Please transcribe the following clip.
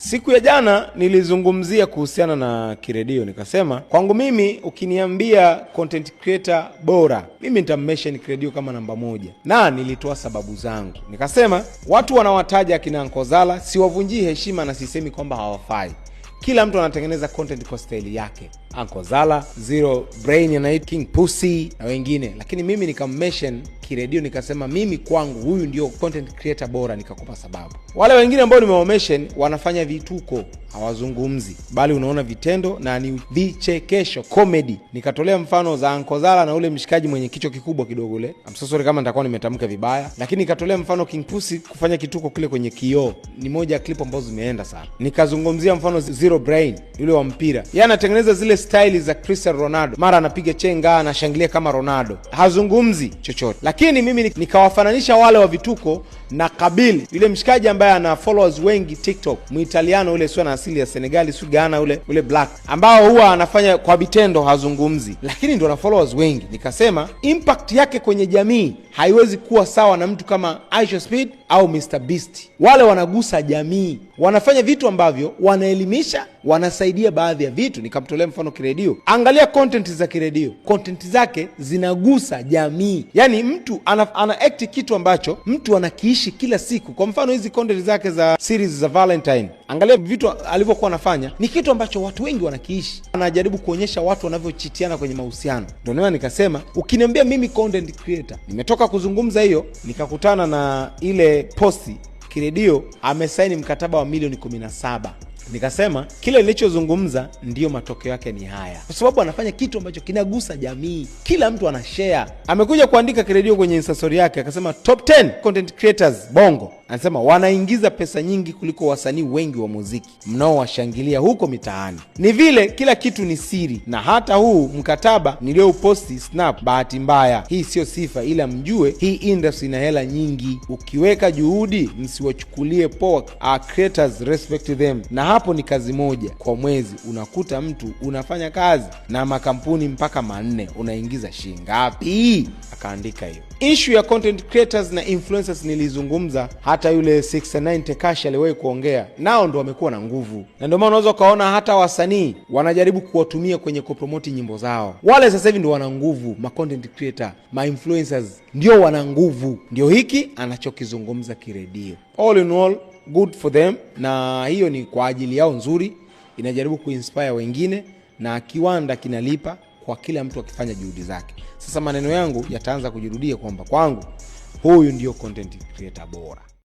Siku ya jana nilizungumzia kuhusiana na Kiredio, nikasema kwangu mimi ukiniambia content creator bora, mimi nitammention Kiredio kama namba 1, na nilitoa sababu zangu. Nikasema watu wanawataja akina Ankozala, siwavunjii heshima na sisemi kwamba hawafai. Kila mtu anatengeneza content kwa style yake. Ankozala, Zero Brain na King Pussy na wengine. Lakini mimi nikammention Kiredio, nikasema mimi kwangu huyu ndio content creator bora, nikakupa sababu. Wale wengine ambao nimewamention wanafanya vituko, hawazungumzi, bali unaona vitendo na ni vichekesho, comedy. Nikatolea mfano za Ankozala na ule mshikaji mwenye kichwa kikubwa kidogo ule. I'm so sorry kama nitakuwa nimetamka vibaya. Lakini nikatolea mfano King Pussy kufanya kituko kile kwenye kioo. Ni moja ya clip ambazo zimeenda sana. Nikazungumzia mfano Zero Brain, yule wa mpira. Yeye anatengeneza zile style za Cristiano Ronaldo. Mara anapiga chenga, anashangilia kama Ronaldo. Hazungumzi chochote. Lakini mimi nikawafananisha wale wa vituko na Kabili, yule mshikaji ambaye ana followers wengi TikTok, Muitaliano yule, sio na asili ya Senegal, sio Ghana, ule black, ambao huwa anafanya kwa vitendo, hazungumzi, lakini ndio ana followers wengi. Nikasema impact yake kwenye jamii haiwezi kuwa sawa na mtu kama Aisha Speed au Mr Beast. Wale wanagusa jamii, wanafanya vitu ambavyo wanaelimisha, wanasaidia baadhi ya vitu. Nikamtolea mfano Kiredio. Angalia content za Kiredio, content zake zinagusa jamii. Yani mtu ana act kitu ambacho mtu anakiishi kila siku. Kwa mfano hizi content zake za series za Valentine, angalia vitu alivyokuwa anafanya, ni kitu ambacho watu wengi wanakiishi. Anajaribu kuonyesha watu wanavyochitiana kwenye mahusiano. Ndio maana nikasema ukiniambia mimi content creator, nimetoka kuzungumza hiyo, nikakutana na ile posti Kiredio amesaini mkataba wa milioni 17. Nikasema kile nilichozungumza ndio matokeo yake ni haya, kwa sababu anafanya kitu ambacho kinagusa jamii, kila mtu anashare. Amekuja kuandika Kiredio kwenye Insta story yake, akasema top 10 content creators Bongo. Anasema wanaingiza pesa nyingi kuliko wasanii wengi wa muziki mnaowashangilia huko mitaani. Ni vile kila kitu ni siri. Na hata huu mkataba niliouposti Snap, bahati mbaya hii sio sifa, ila mjue hii industry ina hela nyingi. Ukiweka juhudi, msiwachukulie poa. Creators respect them. Na hapo ni kazi moja kwa mwezi, unakuta mtu unafanya kazi na makampuni mpaka 4, unaingiza shilingi ngapi? Akaandika hiyo. Issue ya content creators na influencers nilizungumza, hata yule 69 Tekashi aliwahi kuongea nao, ndo wamekuwa na nguvu. Na ndio maana unaweza kaona hata wasanii wanajaribu kuwatumia kwenye kupromote nyimbo zao. Wale sasa hivi ndio wana nguvu, ma content creator, ma influencers ndio wana nguvu. Ndio hiki anachokizungumza Kiredio. All in all, good for them, na hiyo ni kwa ajili yao nzuri, inajaribu kuinspire wengine, na kiwanda kinalipa kwa kila mtu akifanya juhudi zake. Sasa maneno yangu yataanza kujirudia kwamba kwangu huyu ndio content creator bora.